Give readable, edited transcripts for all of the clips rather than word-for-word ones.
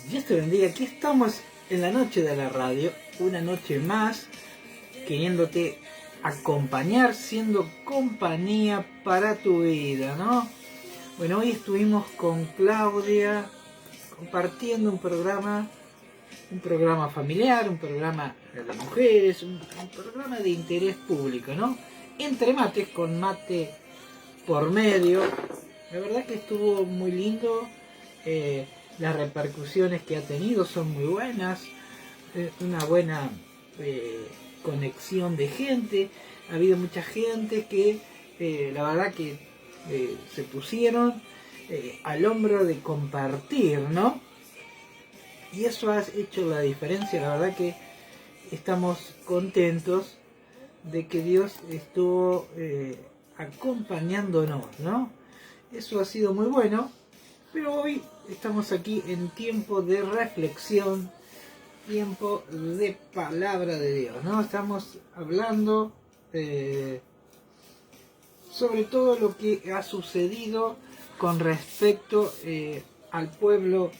Dios te bendiga, aquí estamos en la noche de la radio, una noche más, queriéndote acompañar, siendo compañía para tu vida, ¿no? Bueno, hoy estuvimos con Claudia compartiendo un programa familiar, un programa de mujeres, un programa de interés público, ¿no? Entre mates, con mate por medio. La verdad que estuvo muy lindo. Las repercusiones que ha tenido son muy buenas. Una buena conexión de gente. Ha habido mucha gente que la verdad que se pusieron al hombro de compartir, ¿no? Y eso ha hecho la diferencia. La verdad que estamos contentos de que Dios estuvo acompañándonos, ¿no? Eso ha sido muy bueno, pero hoy estamos aquí en tiempo de reflexión, tiempo de palabra de Dios, ¿no? Estamos hablando sobre todo lo que ha sucedido con respecto al pueblo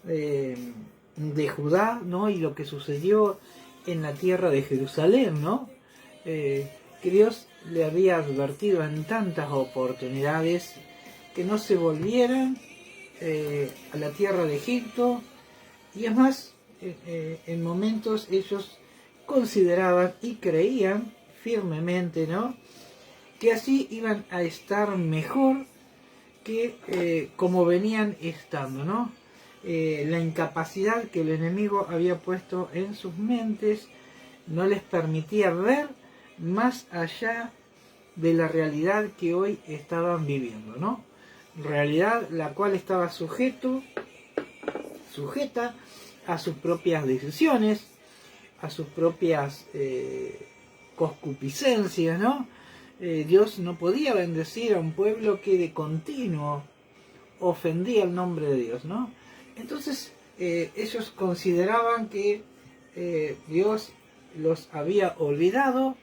de Judá, ¿no? Y lo que sucedió en la tierra de Jerusalén, ¿no? Que Dios le había advertido en tantas oportunidades que no se volvieran a la tierra de Egipto, y además en momentos ellos consideraban y creían firmemente, ¿no?, que así iban a estar mejor que como venían estando, ¿no? La incapacidad que el enemigo había puesto en sus mentes no les permitía ver más allá de la realidad que hoy estaban viviendo, ¿no? Realidad la cual estaba sujeta a sus propias decisiones, a sus propias concupiscencias, ¿no? Dios no podía bendecir a un pueblo que de continuo ofendía el nombre de Dios, ¿no? Entonces ellos consideraban que Dios los había olvidado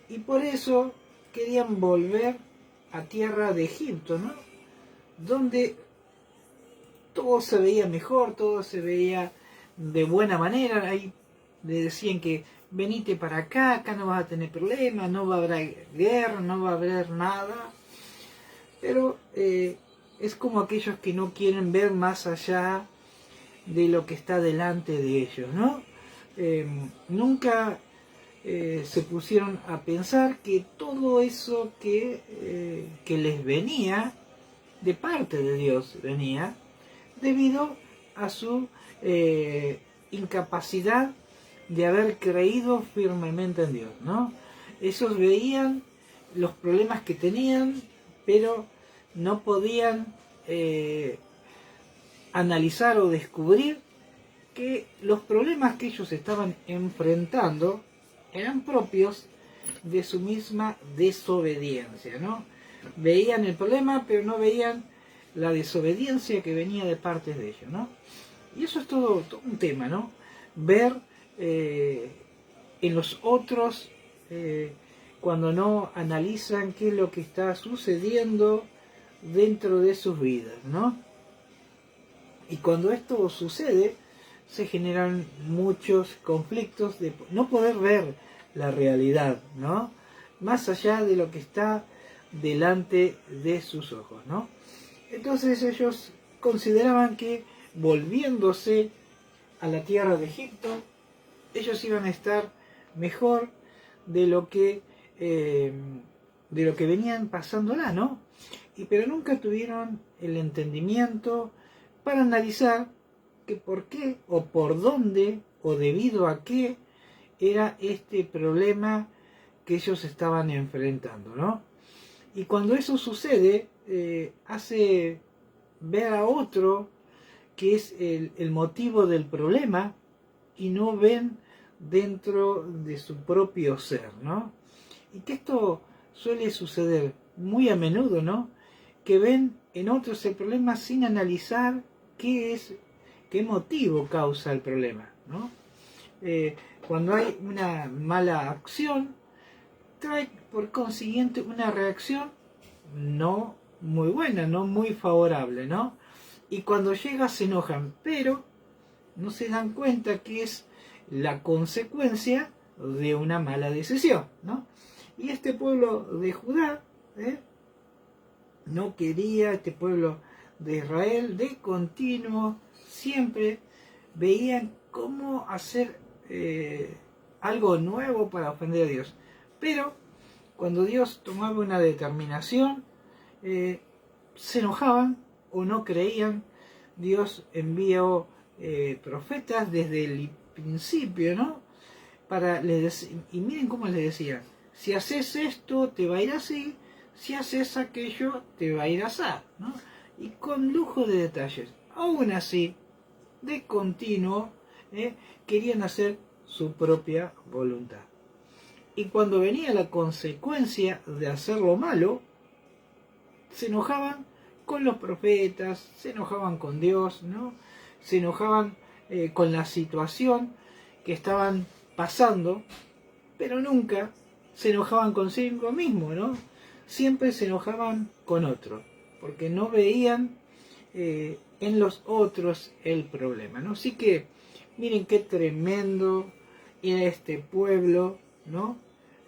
y por eso querían volver a tierra de Egipto, ¿no? Donde todo se veía mejor, todo se veía de buena manera. Ahí le decían que venite para acá, acá no vas a tener problemas, no va a haber guerra, no va a haber nada. Pero es como aquellos que no quieren ver más allá de lo que está delante de ellos, ¿no? Nunca se pusieron a pensar que todo eso que les venía de parte de Dios venía debido a su incapacidad de haber creído firmemente en Dios, ¿no? Ellos veían los problemas que tenían, pero no podían analizar o descubrir que los problemas que ellos estaban enfrentando eran propios de su misma desobediencia, ¿no? Veían el problema, pero no veían la desobediencia que venía de parte de ellos, ¿no? Y eso es todo un tema, ¿no? Ver en los otros cuando no analizan qué es lo que está sucediendo dentro de sus vidas, ¿no? Y cuando esto sucede, se generan muchos conflictos de no poder ver la realidad, ¿no? Más allá de lo que está delante de sus ojos, ¿no? Entonces ellos consideraban que volviéndose a la tierra de Egipto, ellos iban a estar mejor de lo que venían pasándola, ¿no? Pero nunca tuvieron el entendimiento para analizar que por qué o por dónde o debido a qué era este problema que ellos estaban enfrentando, ¿no? Y cuando eso sucede, hace ver a otro que es el motivo del problema y no ven dentro de su propio ser, ¿no? Y que esto suele suceder muy a menudo, ¿no? Que ven en otros el problema sin analizar qué motivo causa el problema, ¿no? Cuando hay una mala acción, trae por consiguiente una reacción no muy buena, no muy favorable, ¿no? Y cuando llega se enojan, pero no se dan cuenta que es la consecuencia de una mala decisión, ¿no? Y este pueblo de Judá, no quería, este pueblo de Israel, de continuo, siempre veían cómo hacer algo nuevo para ofender a Dios. Pero cuando Dios tomaba una determinación, se enojaban o no creían. Dios envió profetas desde el principio, ¿no? Y miren cómo les decía: si haces esto te va a ir así, si haces aquello te va a ir así, ¿no? Y con lujo de detalles. Aún así, de continuo, querían hacer su propia voluntad. Y cuando venía la consecuencia de hacer lo malo, se enojaban con los profetas, se enojaban con Dios, ¿no? Se enojaban con la situación que estaban pasando, pero nunca se enojaban consigo mismo, ¿no? Siempre se enojaban con otro, porque no veían en los otros el problema, ¿no? Así que miren qué tremendo era este pueblo, ¿no?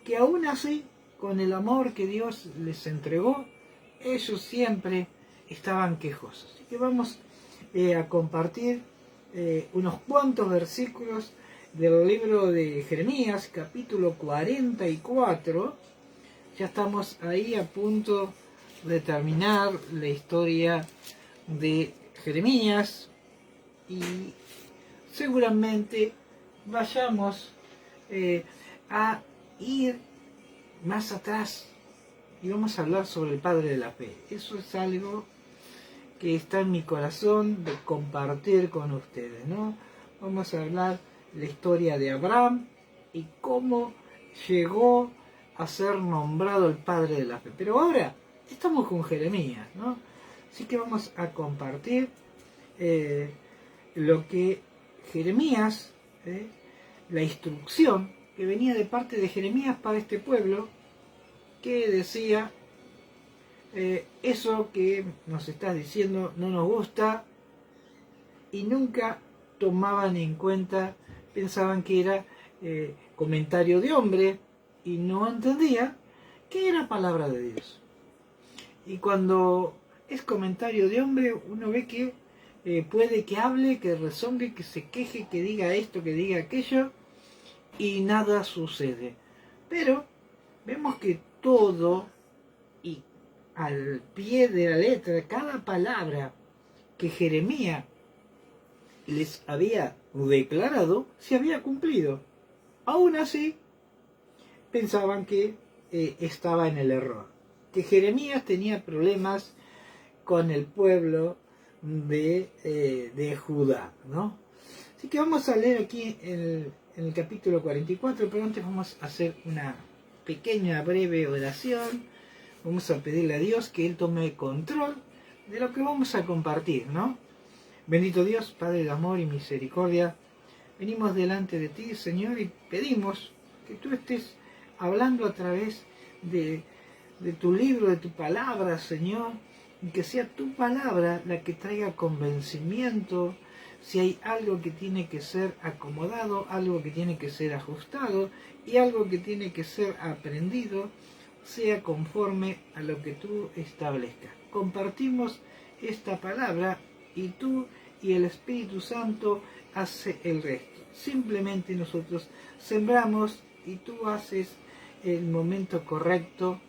Que aún así, con el amor que Dios les entregó, ellos siempre estaban quejosos. Así que vamos a compartir unos cuantos versículos del libro de Jeremías, capítulo 44. Ya estamos ahí a punto de terminar la historia de Jeremías y seguramente vayamos a ir más atrás y vamos a hablar sobre el padre de la fe. Eso es algo que está en mi corazón de compartir con ustedes, ¿no? Vamos a hablar la historia de Abraham y cómo llegó a ser nombrado el padre de la fe. Pero ahora estamos con Jeremías, ¿no? Así que vamos a compartir lo que Jeremías, la instrucción que venía de parte de Jeremías para este pueblo, que decía: eso que nos estás diciendo no nos gusta, y nunca tomaban en cuenta, pensaban que era comentario de hombre y no entendían que era palabra de Dios. Y cuando es comentario de hombre, uno ve que puede que hable, que rezongue, que se queje, que diga esto, que diga aquello, y nada sucede. Pero vemos que todo, y al pie de la letra, cada palabra que Jeremías les había declarado, se había cumplido. Aún así, pensaban que estaba en el error, que Jeremías tenía problemas con el pueblo de Judá, ¿no? Así que vamos a leer aquí en el capítulo 44, pero antes vamos a hacer una pequeña, breve oración. Vamos a pedirle a Dios que Él tome control de lo que vamos a compartir, ¿no? Bendito Dios, Padre de amor y misericordia, venimos delante de ti, Señor, y pedimos que tú estés hablando a través de tu libro, de tu palabra, Señor, y que sea tu palabra la que traiga convencimiento. Si hay algo que tiene que ser acomodado, algo que tiene que ser ajustado y algo que tiene que ser aprendido, sea conforme a lo que tú establezcas. Compartimos esta palabra y tú y el Espíritu Santo hace el resto. Simplemente nosotros sembramos y tú haces el momento correcto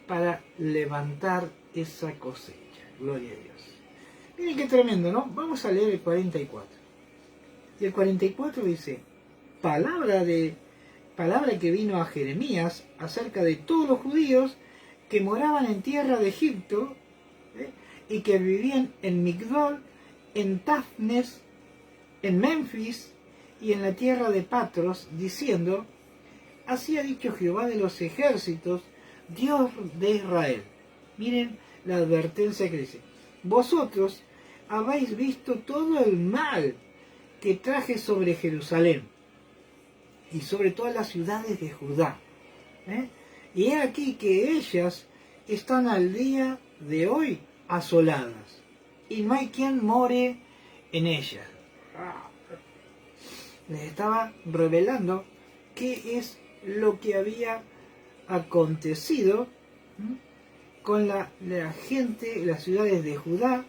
para levantar esa cosecha. Gloria a Dios. Miren qué tremendo, ¿no? Vamos a leer el 44. Y el 44 dice: palabra que vino a Jeremías acerca de todos los judíos que moraban en tierra de Egipto, y que vivían en Migdol, en Tafnes, en Memphis y en la tierra de Patros, diciendo: así ha dicho Jehová de los ejércitos, Dios de Israel. Miren la advertencia que dice: vosotros habéis visto todo el mal que traje sobre Jerusalén y sobre todas las ciudades de Judá. Y he aquí que ellas están al día de hoy asoladas, y no hay quien more en ellas. les estaba revelando qué es lo que había acontecido con la gente, las ciudades de Judá,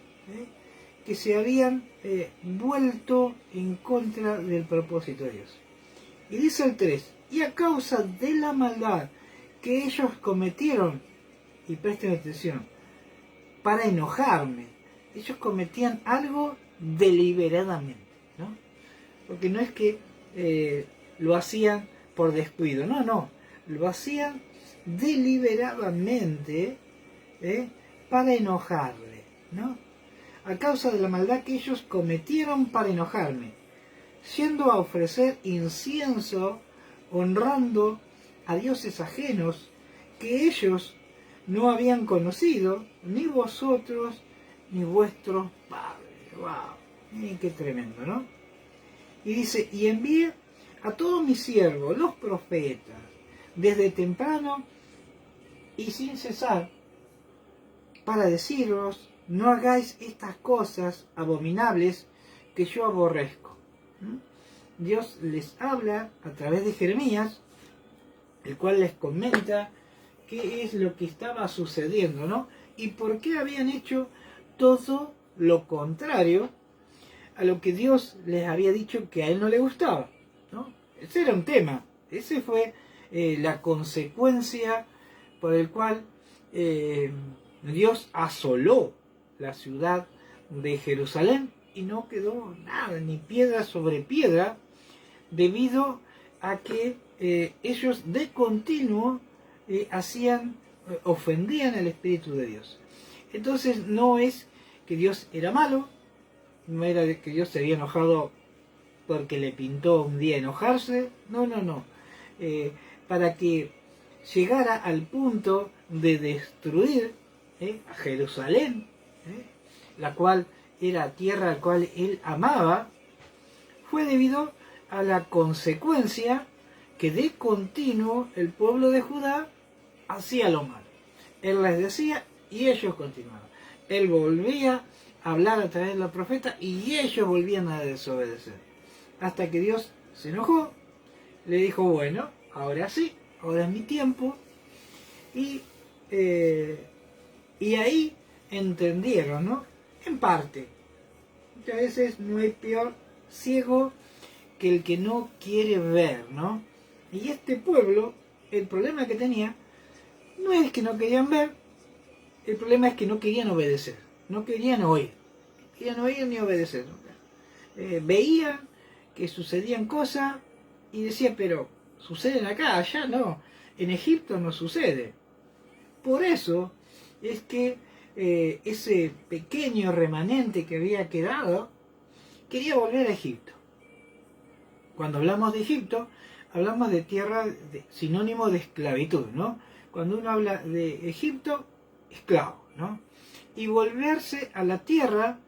que se habían vuelto en contra del propósito de Dios. Y dice el 3, y a causa de la maldad que ellos cometieron, y presten atención, para enojarme, ellos cometían algo deliberadamente, ¿no? Porque no es que lo hacían por descuido, no, lo hacían deliberadamente para enojarle, ¿no? A causa de la maldad que ellos cometieron para enojarme, yendo a ofrecer incienso, honrando a dioses ajenos que ellos no habían conocido, ni vosotros, ni vuestros padres. ¡Wow! ¡Qué tremendo!, ¿no? Y dice, y envié a todos mis siervos, los profetas, desde temprano y sin cesar, para deciros, no hagáis estas cosas abominables que yo aborrezco. Dios les habla a través de Jeremías, el cual les comenta qué es lo que estaba sucediendo, ¿no? Y por qué habían hecho todo lo contrario a lo que Dios les había dicho que a él no le gustaba, ¿no? Ese era un tema, ese fue la consecuencia por el cual Dios asoló la ciudad de Jerusalén y no quedó nada, ni piedra sobre piedra, debido a que ellos de continuo ofendían al Espíritu de Dios. Entonces no es que Dios era malo, no era que Dios se había enojado porque le pintó un día enojarse, no. Para que llegara al punto de destruir a Jerusalén, la cual era tierra la cual él amaba, fue debido a la consecuencia que de continuo el pueblo de Judá hacía lo malo. Él les decía y ellos continuaban. Él volvía a hablar a través de la profeta y ellos volvían a desobedecer. Hasta que Dios se enojó, le dijo, bueno, ahora sí, ahora es mi tiempo. Y ahí entendieron, ¿no? En parte. Muchas veces no hay peor ciego que el que no quiere ver, ¿no? Y este pueblo, el problema que tenía, no es que no querían ver, el problema es que no querían obedecer, no querían oír ni obedecer. Veían que sucedían cosas y decían, pero suceden acá, allá no, en Egipto no sucede. Por eso es que ese pequeño remanente que había quedado quería volver a Egipto. Cuando hablamos de Egipto, hablamos de tierra sinónimo de esclavitud, ¿no? Cuando uno habla de Egipto, esclavo, ¿no? Y volverse a la tierra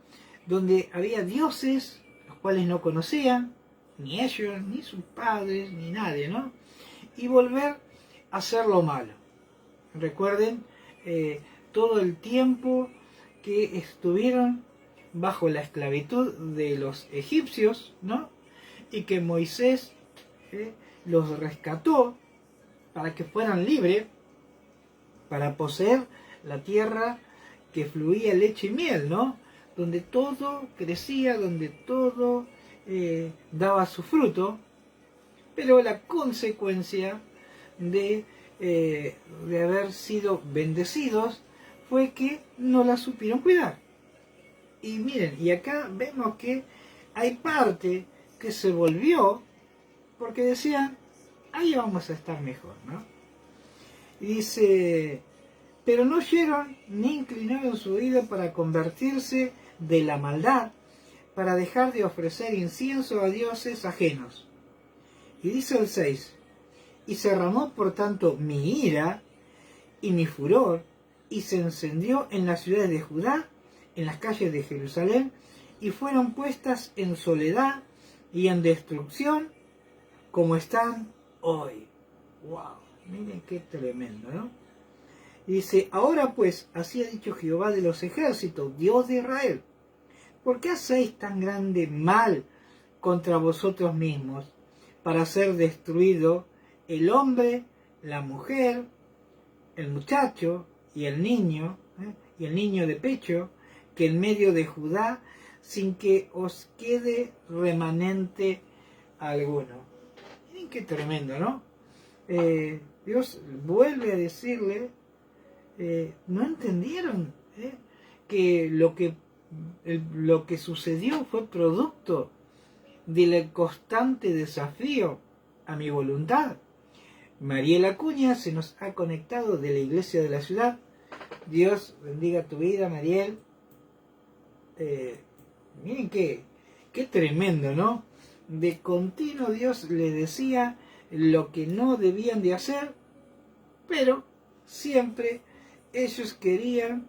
donde había dioses, los cuales no conocían, ni ellos, ni sus padres, ni nadie, ¿no? Y volver a hacer lo malo. Recuerden todo el tiempo que estuvieron bajo la esclavitud de los egipcios, ¿no? Y que Moisés los rescató para que fueran libres, para poseer la tierra que fluía leche y miel, ¿no? Donde todo crecía, donde todo daba su fruto, pero la consecuencia de haber sido bendecidos fue que no la supieron cuidar. Y miren, y acá vemos que hay parte que se volvió porque decían, ahí vamos a estar mejor, ¿no? Y dice, pero no oyeron ni inclinaron su oído para convertirse de la maldad, para dejar de ofrecer incienso a dioses ajenos. Y dice el 6, y se derramó por tanto mi ira y mi furor, y se encendió en las ciudades de Judá, en las calles de Jerusalén, y fueron puestas en soledad y en destrucción, como están hoy. ¡Wow! Miren qué tremendo, ¿no? Y dice, ahora pues, así ha dicho Jehová de los ejércitos, Dios de Israel, ¿por qué hacéis tan grande mal contra vosotros mismos, para ser destruido el hombre, la mujer, el muchacho y el niño de pecho, que en medio de Judá, sin que os quede remanente alguno. Miren qué tremendo, ¿no? Dios vuelve a decirle, no entendieron que lo que sucedió fue producto del constante desafío a mi voluntad. Mariel Acuña se nos ha conectado de la iglesia de la ciudad. Dios bendiga tu vida, Mariel. Miren qué tremendo, ¿no? De continuo Dios le decía lo que no debían de hacer, pero siempre ellos querían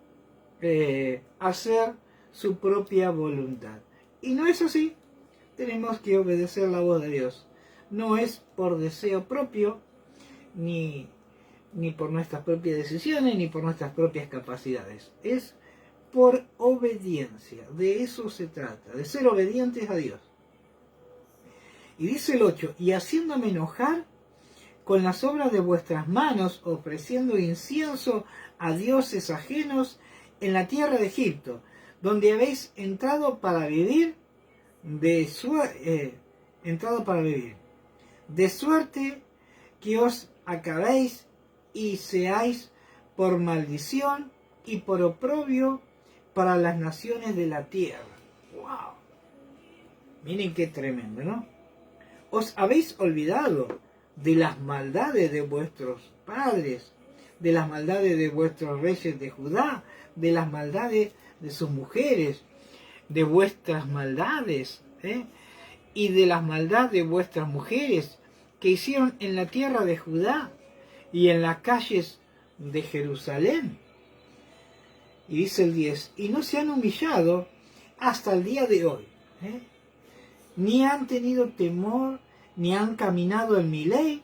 hacer su propia voluntad. Y no es así. Tenemos que obedecer la voz de Dios. No es por deseo propio, ni por nuestras propias decisiones, ni por nuestras propias capacidades. Es por obediencia. De eso se trata, de ser obedientes a Dios. Y dice el 8, y haciéndome enojar con las obras de vuestras manos, ofreciendo incienso a dioses ajenos en la tierra de Egipto, donde habéis entrado para vivir, de suerte que os acabéis y seáis por maldición y por oprobio para las naciones de la tierra. ¡Wow! Miren qué tremendo, ¿no? Os habéis olvidado de las maldades de vuestros padres, de las maldades de vuestros reyes de Judá, de las maldades de sus mujeres, de vuestras maldades, y de las maldades de vuestras mujeres que hicieron en la tierra de Judá y en las calles de Jerusalén. Y dice el 10, y no se han humillado hasta el día de hoy, ni han tenido temor, ni han caminado en mi ley,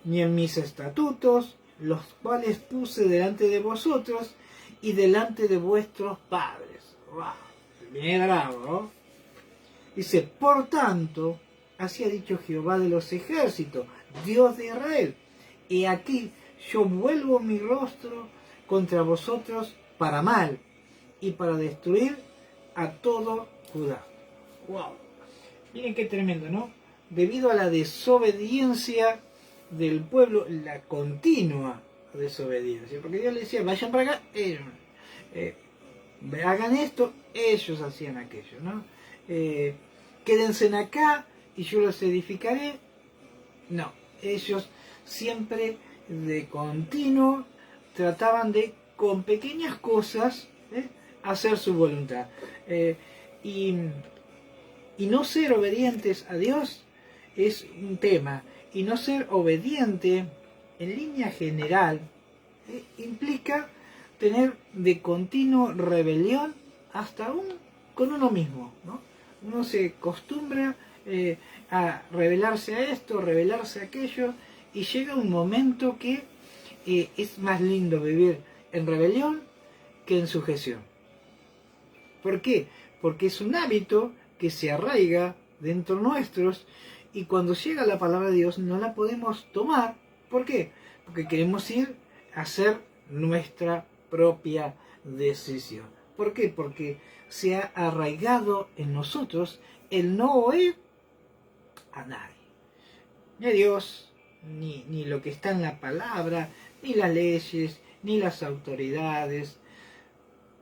ni en mis estatutos, los cuales puse delante de vosotros y delante de vuestros padres. ¡Wow! Bien bravo, ¿no? Dice, por tanto, así ha dicho Jehová de los ejércitos, Dios de Israel, y aquí yo vuelvo mi rostro contra vosotros para mal y para destruir a todo Judá. ¡Wow! Miren qué tremendo, ¿no? Debido a la desobediencia del pueblo, la continua desobediencia, porque Dios le decía, vayan para acá, ellos, hagan esto, ellos hacían aquello, ¿no? Quédense acá y yo los edificaré. No, ellos siempre de continuo trataban de, con pequeñas cosas, hacer su voluntad. Y no ser obedientes a Dios es un tema. Y no ser obediente, en línea general, implica tener de continuo rebelión hasta aún con uno mismo, ¿no? Uno se acostumbra a rebelarse a esto, rebelarse a aquello, y llega un momento que es más lindo vivir en rebelión que en sujeción. ¿Por qué? Porque es un hábito que se arraiga dentro nuestros, y cuando llega la palabra de Dios no la podemos tomar. ¿Por qué? Porque queremos ir a hacer nuestra propia decisión. ¿Por qué? Porque se ha arraigado en nosotros el no oír a nadie. Ni a Dios, ni lo que está en la palabra, ni las leyes, ni las autoridades.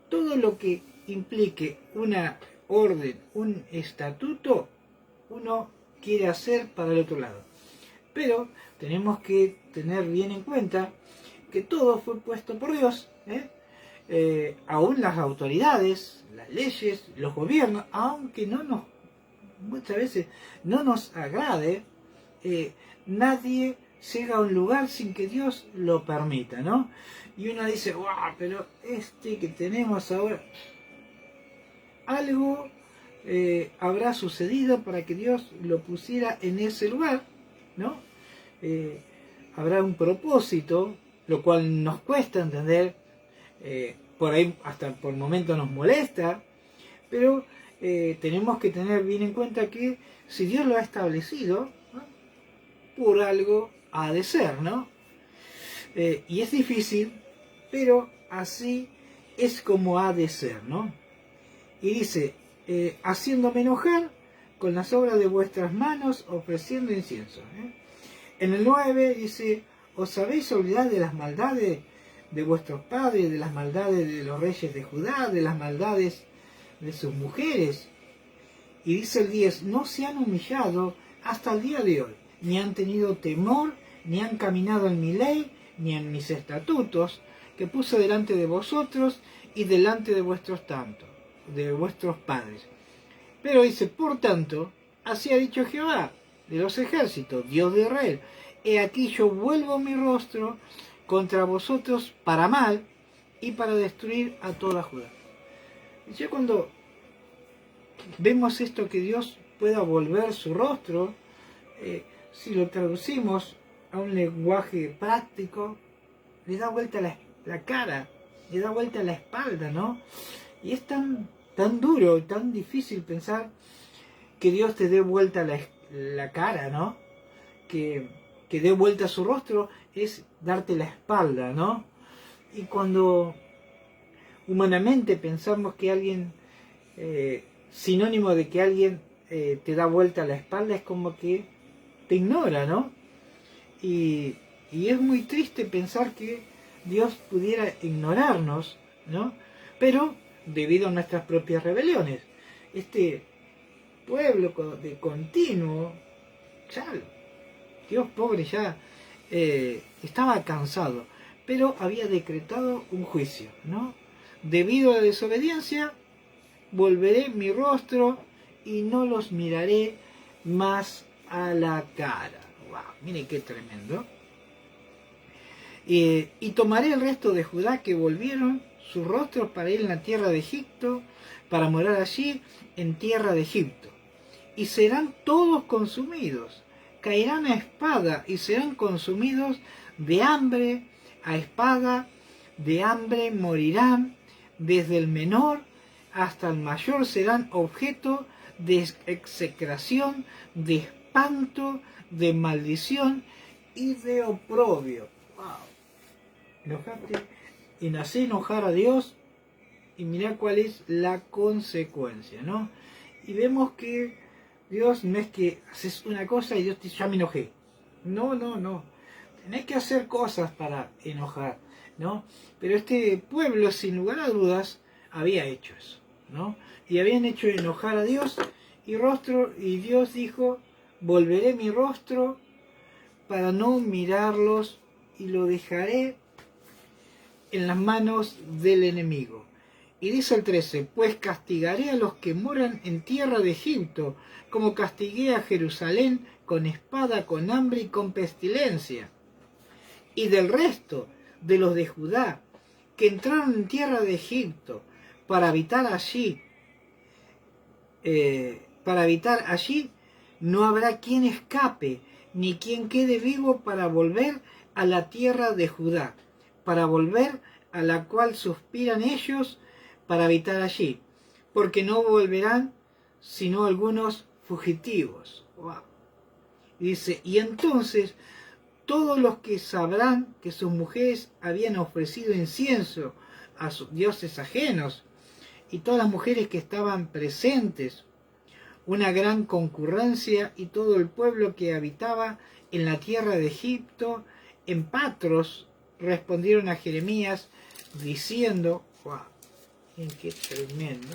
Todo lo que implique una orden, un estatuto, uno quiere hacer para el otro lado. Pero tenemos que tener bien en cuenta que todo fue puesto por Dios, aún las autoridades, las leyes, los gobiernos, aunque muchas veces no nos agrade, nadie llega a un lugar sin que Dios lo permita, ¿no? Y uno dice, wow, pero que tenemos ahora, algo habrá sucedido para que Dios lo pusiera en ese lugar, ¿no? Habrá un propósito, lo cual nos cuesta entender, por ahí hasta por momentos nos molesta, pero tenemos que tener bien en cuenta que si Dios lo ha establecido, ¿no?, por algo ha de ser, ¿no? Y es difícil, pero así es como ha de ser, ¿no? Y dice, haciéndome enojar con las obras de vuestras manos, ofreciendo incienso. En el 9 dice, os habéis olvidado de las maldades de vuestros padres, de las maldades de los reyes de Judá, de las maldades de sus mujeres. Y dice el 10, no se han humillado hasta el día de hoy, ni han tenido temor, ni han caminado en mi ley, ni en mis estatutos, que puse delante de vosotros y delante de vuestros tantos, de vuestros padres. Pero dice, por tanto, así ha dicho Jehová de los ejércitos, Dios de Israel, he aquí yo vuelvo mi rostro contra vosotros para mal y para destruir a toda Judá. Y ya cuando vemos esto, que Dios pueda volver su rostro, si lo traducimos a un lenguaje práctico, le da vuelta la cara, le da vuelta la espalda, ¿no? Y es tan duro, tan difícil pensar que Dios te dé vuelta la cara, ¿no? Que dé vuelta su rostro es darte la espalda, ¿no? Y cuando humanamente pensamos que alguien, sinónimo de que alguien te da vuelta la espalda, es como que te ignora, ¿no? Y es muy triste pensar que Dios pudiera ignorarnos, ¿no? Pero debido a nuestras propias rebeliones, este pueblo de continuo, ya Dios pobre ya estaba cansado, pero había decretado un juicio, ¿no? Debido a la desobediencia, volveré mi rostro y no los miraré más a la cara. ¡Wow! Mire qué tremendo. Y tomaré el resto de Judá que volvieron sus rostros para ir en la tierra de Egipto, para morar allí en tierra de Egipto. Y serán todos consumidos, caerán a espada y serán consumidos de hambre, a espada, de hambre morirán, desde el menor hasta el mayor serán objeto de execración, de espanto, de maldición y de oprobio. ¡Wow! Enojarte y hacer enojar a Dios, y mirá cuál es la consecuencia, ¿no? Y vemos que Dios no es que haces una cosa y Dios te dice, ya me enojé. No, no, no. Tenés que hacer cosas para enojar, ¿no? Pero este pueblo, sin lugar a dudas, había hecho eso, ¿no? Y habían hecho enojar a Dios, y Dios dijo, volveré mi rostro para no mirarlos y lo dejaré en las manos del enemigo. Y dice el 13, pues castigaré a los que moran en tierra de Egipto, como castigué a Jerusalén con espada, con hambre y con pestilencia. Y del resto de los de Judá, que entraron en tierra de Egipto para habitar allí, no habrá quien escape, ni quien quede vivo para volver a la tierra de Judá, para volver a la cual suspiran ellos para habitar allí, porque no volverán sino algunos fugitivos. Wow. Dice, y entonces todos los que sabrán que sus mujeres habían ofrecido incienso a sus dioses ajenos, y todas las mujeres que estaban presentes, una gran concurrencia, y todo el pueblo que habitaba en la tierra de Egipto, en Patros, respondieron a Jeremías diciendo, wow, qué tremendo,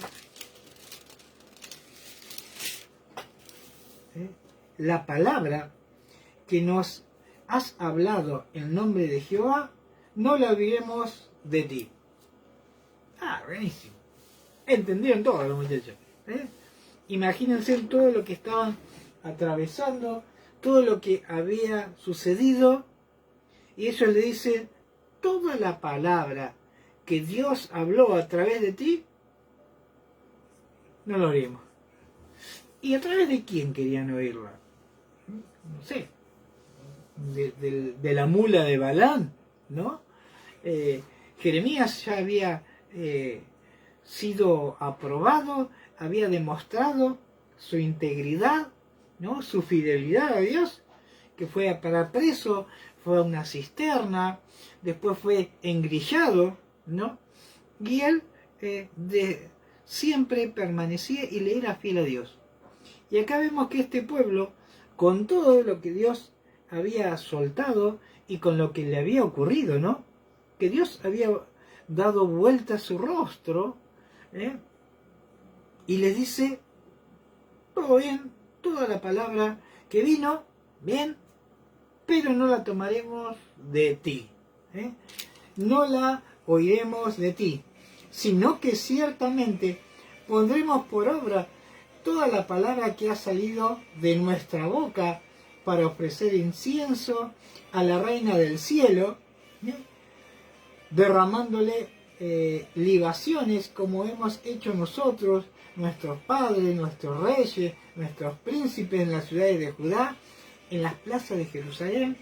la palabra que nos has hablado en nombre de Jehová, no la olvidemos de ti. Ah, buenísimo. Entendieron todo los muchachos. Imagínense todo lo que estaban atravesando, todo lo que había sucedido, y ellos le dicen, toda la palabra que Dios habló a través de ti, no lo oímos. ¿Y a través de quién querían oírla? No sé, de la mula de Balaam, ¿no? Jeremías ya había sido aprobado, había demostrado su integridad, ¿no? Su fidelidad a Dios, que fue a parar preso, fue a una cisterna, después fue engrillado, ¿no? Y él siempre permanecía y le era fiel a Dios. Y acá vemos que este pueblo, con todo lo que Dios había soltado y con lo que le había ocurrido, ¿no? Que Dios había dado vuelta a su rostro, y les dice, todo bien, toda la palabra que vino, bien, pero no la tomaremos de ti, no la oiremos de ti, sino que ciertamente pondremos por obra toda la palabra que ha salido de nuestra boca para ofrecer incienso a la Reina del Cielo, derramándole libaciones como hemos hecho nosotros, nuestros padres, nuestros reyes, nuestros príncipes en las ciudades de Judá, en las plazas de Jerusalén,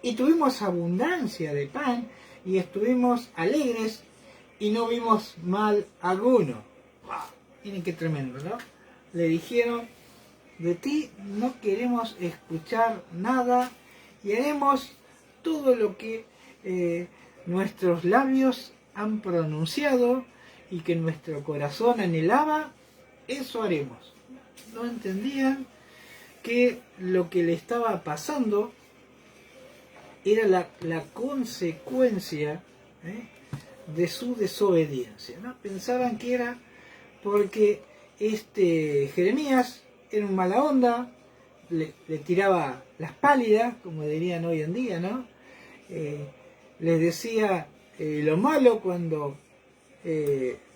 y tuvimos abundancia de pan y estuvimos alegres y no vimos mal alguno. ¡Wow! Miren qué tremendo, ¿no? Le dijeron, de ti no queremos escuchar nada y haremos todo lo que nuestros labios han pronunciado y que nuestro corazón anhelaba, eso haremos. No entendían que lo que le estaba pasando era la consecuencia de su desobediencia, ¿no? Pensaban que era porque Jeremías era un mala onda, le tiraba las pálidas, como dirían hoy en día, ¿no? Les decía lo malo cuando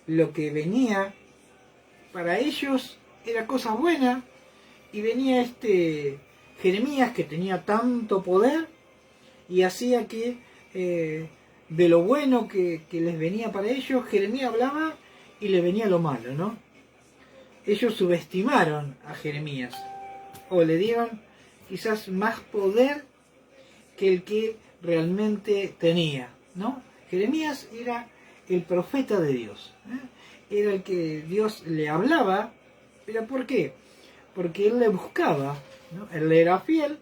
lo que venía para ellos era cosa buena, y venía Jeremías que tenía tanto poder y hacía que de lo bueno que les venía para ellos, Jeremías hablaba y le venía lo malo, ¿no? Ellos subestimaron a Jeremías o le dieron quizás más poder que el que realmente tenía, ¿no? Jeremías era el profeta de Dios, era el que Dios le hablaba, pero ¿por qué? Porque él le buscaba, ¿no? Él le era fiel,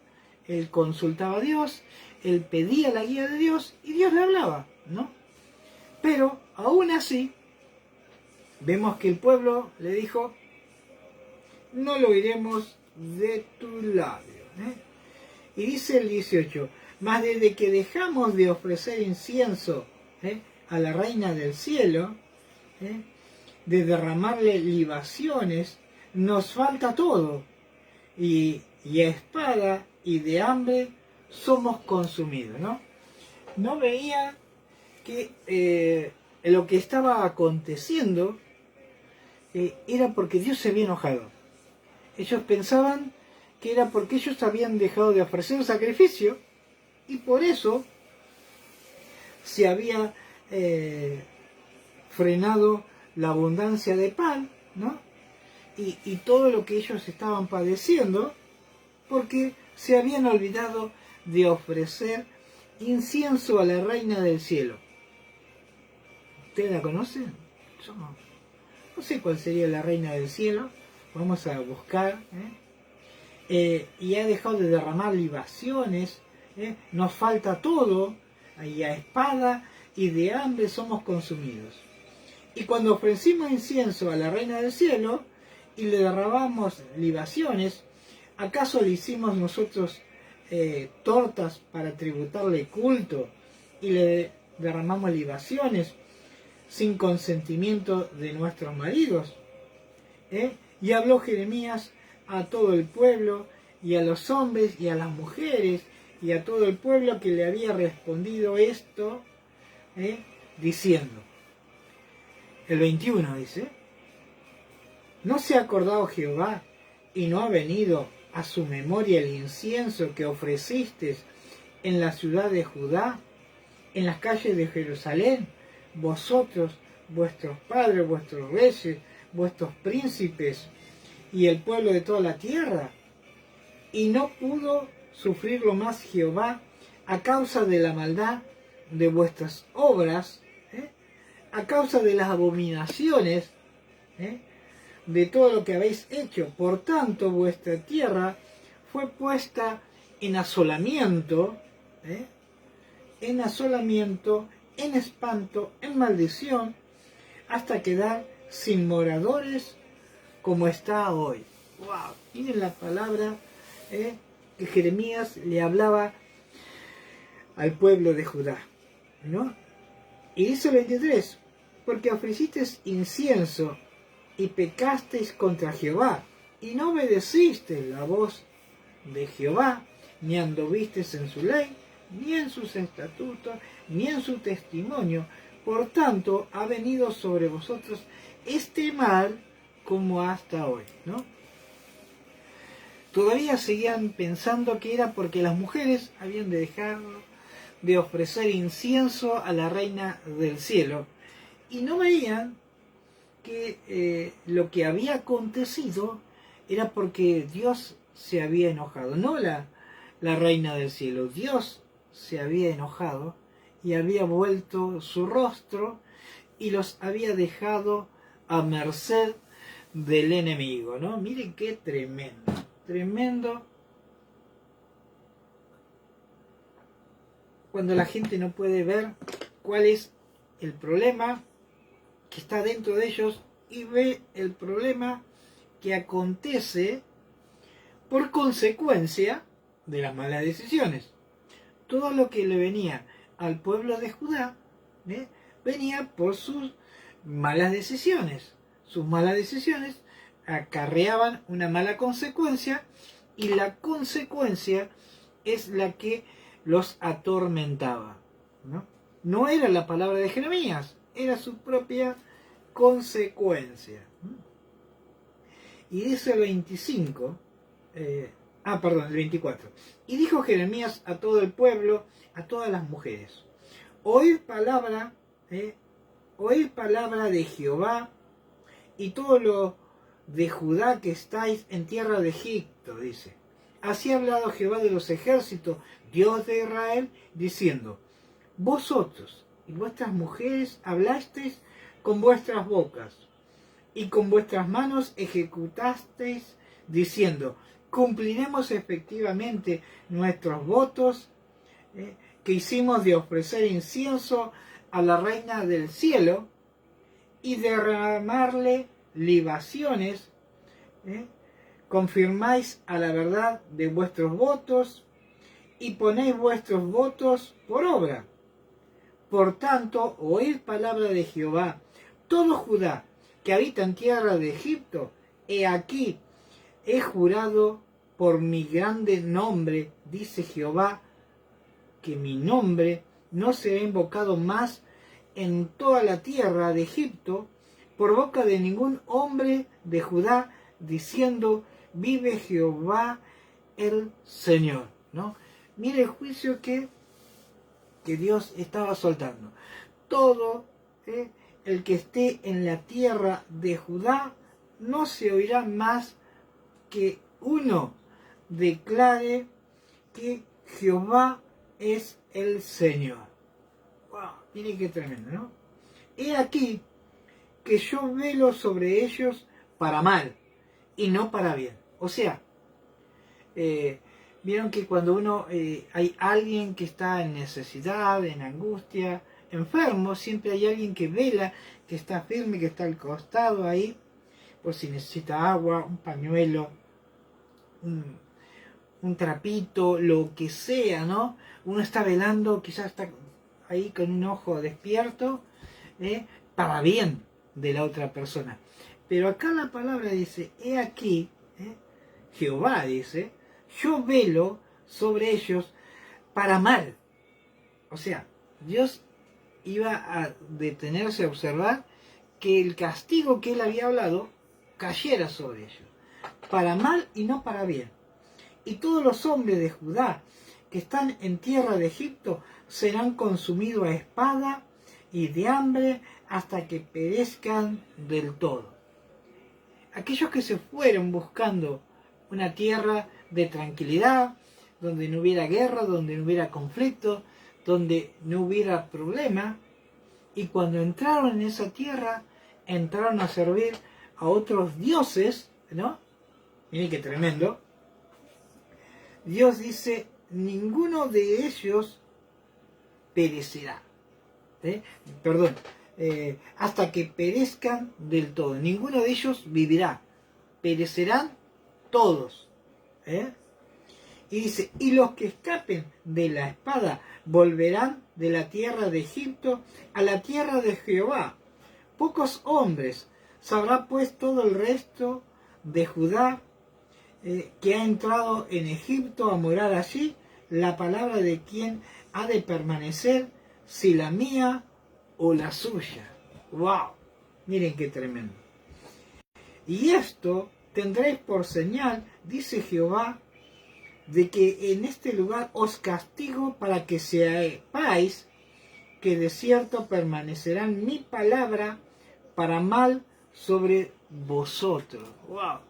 él consultaba a Dios, él pedía la guía de Dios y Dios le hablaba, ¿no? Pero aún así, vemos que el pueblo le dijo, no lo oiremos de tu labio, Y dice el 18, mas desde que dejamos de ofrecer incienso a la Reina del Cielo, de derramarle libaciones, nos falta todo, y a espada y de hambre somos consumidos, ¿no? No veía que lo que estaba aconteciendo era porque Dios se había enojado. Ellos pensaban que era porque ellos habían dejado de ofrecer un sacrificio y por eso se había frenado la abundancia de pan, ¿no? Y todo lo que ellos estaban padeciendo, porque se habían olvidado de ofrecer incienso a la Reina del Cielo. ¿Ustedes la conocen? Yo no sé cuál sería la Reina del Cielo. Vamos a buscar. Y ha dejado de derramar libaciones. Nos falta todo. Y a espada y de hambre somos consumidos. Y cuando ofrecimos incienso a la Reina del Cielo y le derramamos libaciones, ¿acaso le hicimos nosotros tortas para tributarle culto y le derramamos libaciones sin consentimiento de nuestros maridos? Y habló Jeremías a todo el pueblo y a los hombres y a las mujeres y a todo el pueblo que le había respondido esto, diciendo, el 21 dice, ¿no se ha acordado Jehová y no ha venido a su memoria el incienso que ofreciste en la ciudad de Judá, en las calles de Jerusalén, vosotros, vuestros padres, vuestros reyes, vuestros príncipes y el pueblo de toda la tierra? Y no pudo sufrirlo más Jehová a causa de la maldad de vuestras obras, a causa de las abominaciones, de todo lo que habéis hecho. Por tanto, vuestra tierra fue puesta en asolamiento, en asolamiento, en espanto, en maldición, hasta quedar sin moradores como está hoy. ¡Wow! Miren la palabra que Jeremías le hablaba al pueblo de Judá, ¿no? Y dice el 23, porque ofrecisteis incienso y pecasteis contra Jehová, y no obedecisteis la voz de Jehová, ni anduvisteis en su ley, ni en sus estatutos, ni en su testimonio. Por tanto, ha venido sobre vosotros este mal como hasta hoy, ¿no? Todavía seguían pensando que era porque las mujeres habían de dejar de ofrecer incienso a la reina del cielo, y no veían que lo que había acontecido era porque Dios se había enojado, no la reina del cielo. Dios se había enojado y había vuelto su rostro y los había dejado a merced del enemigo, ¿no? Miren qué tremendo, tremendo cuando la gente no puede ver cuál es el problema que está dentro de ellos y ve el problema que acontece por consecuencia de las malas decisiones. Todo lo que le venía al pueblo de Judá venía por sus malas decisiones. Sus malas decisiones acarreaban una mala consecuencia, y la consecuencia es la que los atormentaba, ¿no? No era la palabra de Jeremías, era su propia consecuencia. Y dice el 25, el 24. Y dijo Jeremías a todo el pueblo, a todas las mujeres: oíd palabra de Jehová y todo lo de Judá que estáis en tierra de Egipto, dice. Así ha hablado Jehová de los ejércitos, Dios de Israel, diciendo: vosotros y vuestras mujeres hablasteis con vuestras bocas, y con vuestras manos ejecutasteis, diciendo: cumpliremos efectivamente nuestros votos que hicimos de ofrecer incienso a la reina del cielo y derramarle libaciones. Confirmáis a la verdad de vuestros votos y ponéis vuestros votos por obra. Por tanto, oíd palabra de Jehová, todo Judá que habita en tierra de Egipto. He aquí, he jurado por mi grande nombre, dice Jehová, que mi nombre no será invocado más en toda la tierra de Egipto por boca de ningún hombre de Judá, diciendo: vive Jehová el Señor, ¿no? Mire el juicio que Dios estaba soltando. Todo el que esté en la tierra de Judá, no se oirá más que uno declare que Jehová es el Señor. Wow, miren qué tremendo, ¿no? He aquí que yo velo sobre ellos para mal y no para bien. O sea, vieron que cuando hay alguien que está en necesidad, en angustia, enfermo, siempre hay alguien que vela, que está firme, que está al costado ahí, por si necesita agua, un pañuelo, un trapito, lo que sea, ¿no? Uno está velando, quizás está ahí con un ojo despierto, para bien de la otra persona. Pero acá la palabra dice: he aquí, Jehová dice, yo velo sobre ellos para mal. O sea, Dios iba a detenerse a observar que el castigo que él había hablado cayera sobre ellos, para mal y no para bien. Y todos los hombres de Judá que están en tierra de Egipto serán consumidos a espada y de hambre hasta que perezcan del todo. Aquellos que se fueron buscando una tierra de tranquilidad, donde no hubiera guerra, donde no hubiera conflicto, donde no hubiera problema, y cuando entraron en esa tierra, entraron a servir a otros dioses, ¿no? Miren qué tremendo. Dios dice, ninguno de ellos perecerá. Perdón, hasta que perezcan del todo. Ninguno de ellos vivirá. Perecerán todos. Y dice, y los que escapen de la espada volverán de la tierra de Egipto a la tierra de Jehová. Pocos hombres. Sabrá pues todo el resto de Judá que ha entrado en Egipto a morar allí, la palabra de quien ha de permanecer, si la mía o la suya. ¡Wow! Miren qué tremendo. Y esto tendréis por señal, dice Jehová, de que en este lugar os castigo para que sepáis que de cierto permanecerán mi palabra para mal sobre vosotros. ¡Wow!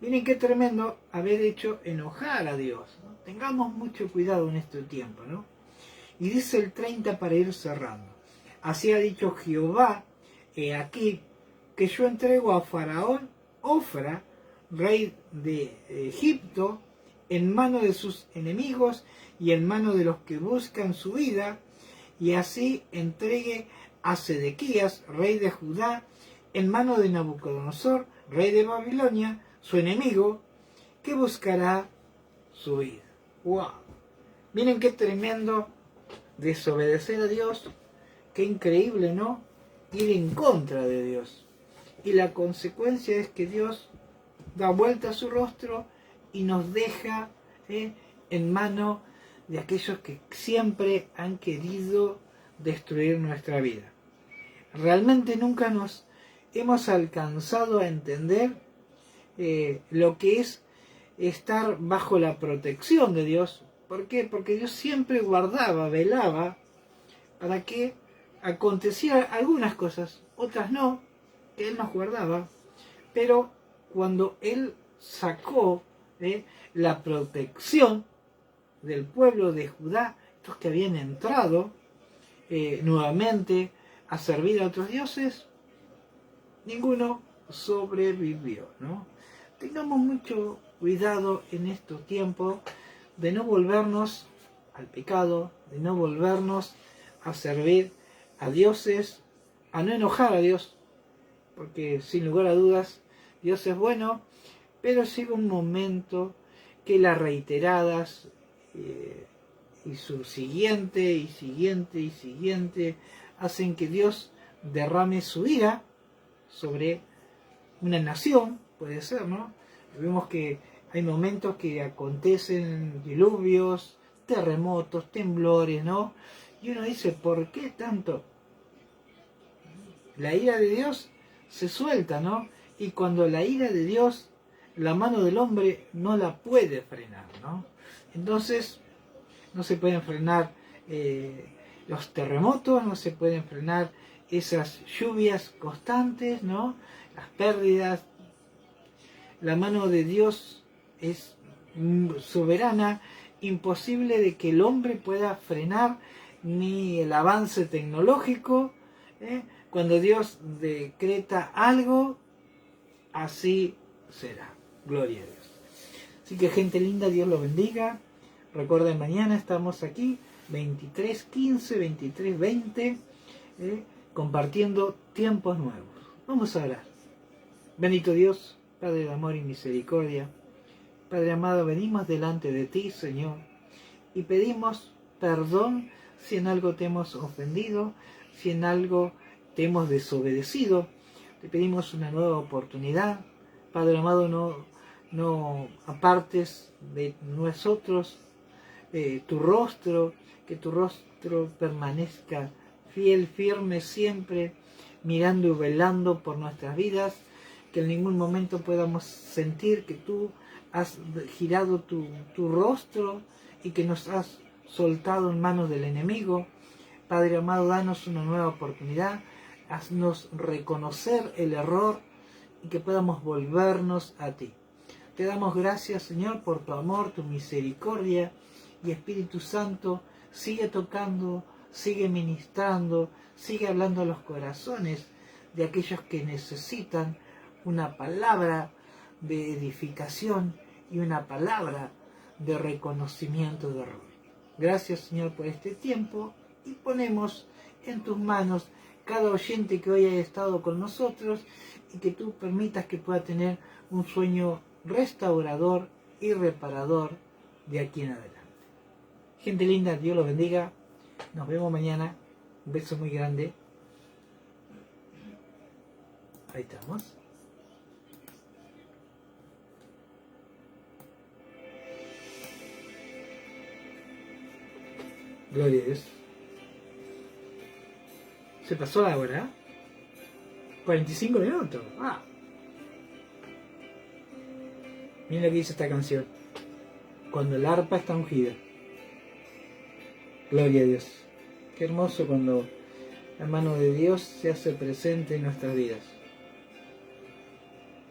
Miren qué tremendo haber hecho enojar a Dios, ¿no? Tengamos mucho cuidado en este tiempo, ¿no? Y dice el 30 para ir cerrando. Así ha dicho Jehová, he aquí que yo entrego a Faraón, Ofra, rey de Egipto, en mano de sus enemigos y en mano de los que buscan su vida, y así entregue a Sedequías, rey de Judá, en mano de Nabucodonosor, rey de Babilonia, su enemigo, que buscará su vida. ¡Wow! Miren qué tremendo desobedecer a Dios, qué increíble, ¿no? Ir en contra de Dios. Y la consecuencia es que Dios da vuelta a su rostro y nos deja en mano de aquellos que siempre han querido destruir nuestra vida. Realmente nunca nos hemos alcanzado a entender lo que es estar bajo la protección de Dios. ¿Por qué? Porque Dios siempre guardaba, velaba para que acontecieran algunas cosas, otras no, que Él nos guardaba, pero cuando Él sacó la protección del pueblo de Judá, estos que habían entrado nuevamente a servir a otros dioses, ninguno sobrevivió, ¿no? Tengamos mucho cuidado en estos tiempos de no volvernos al pecado, de no volvernos a servir a dioses, a no enojar a Dios, porque sin lugar a dudas Dios es bueno, pero llega un momento que las reiteradas y su siguiente y siguiente y siguiente hacen que Dios derrame su ira sobre una nación, puede ser, ¿no? Vemos que hay momentos que acontecen diluvios, terremotos, temblores, ¿no? Y uno dice, ¿por qué tanto? La ira de Dios se suelta, ¿no? Y cuando la ira de Dios, la mano del hombre no la puede frenar, ¿no? Entonces, no se pueden frenar los terremotos, no se pueden frenar esas lluvias constantes, ¿no? Las pérdidas. La mano de Dios es soberana, imposible de que el hombre pueda frenar ni el avance tecnológico. Cuando Dios decreta algo, así será. Gloria a Dios. Así que gente linda, Dios los bendiga. Recuerden, mañana estamos aquí, 23:15, 23:20, compartiendo tiempos nuevos. Vamos a orar. Bendito Dios, Padre de amor y misericordia, Padre amado, venimos delante de ti, Señor, y pedimos perdón si en algo te hemos ofendido, si en algo te hemos desobedecido. Te pedimos una nueva oportunidad. Padre amado, no apartes de nosotros tu rostro, que tu rostro permanezca fiel, firme siempre, mirando y velando por nuestras vidas, que en ningún momento podamos sentir que tú has girado tu rostro y que nos has soltado en manos del enemigo. Padre amado, danos una nueva oportunidad, haznos reconocer el error y que podamos volvernos a ti. Te damos gracias, Señor, por tu amor, tu misericordia, y Espíritu Santo, sigue tocando, sigue ministrando, sigue hablando a los corazones de aquellos que necesitan una palabra de edificación y una palabra de reconocimiento de error. Gracias, Señor, por este tiempo, y ponemos en tus manos cada oyente que hoy haya estado con nosotros, y que tú permitas que pueda tener un sueño restaurador y reparador de aquí en adelante. Gente linda, Dios los bendiga. Nos vemos mañana. Un beso muy grande. Ahí estamos. Gloria a Dios. Se pasó la hora. 45 minutos. Ah. Mira lo que dice esta canción. Cuando el arpa está ungida. Gloria a Dios. Qué hermoso cuando la mano de Dios se hace presente en nuestras vidas.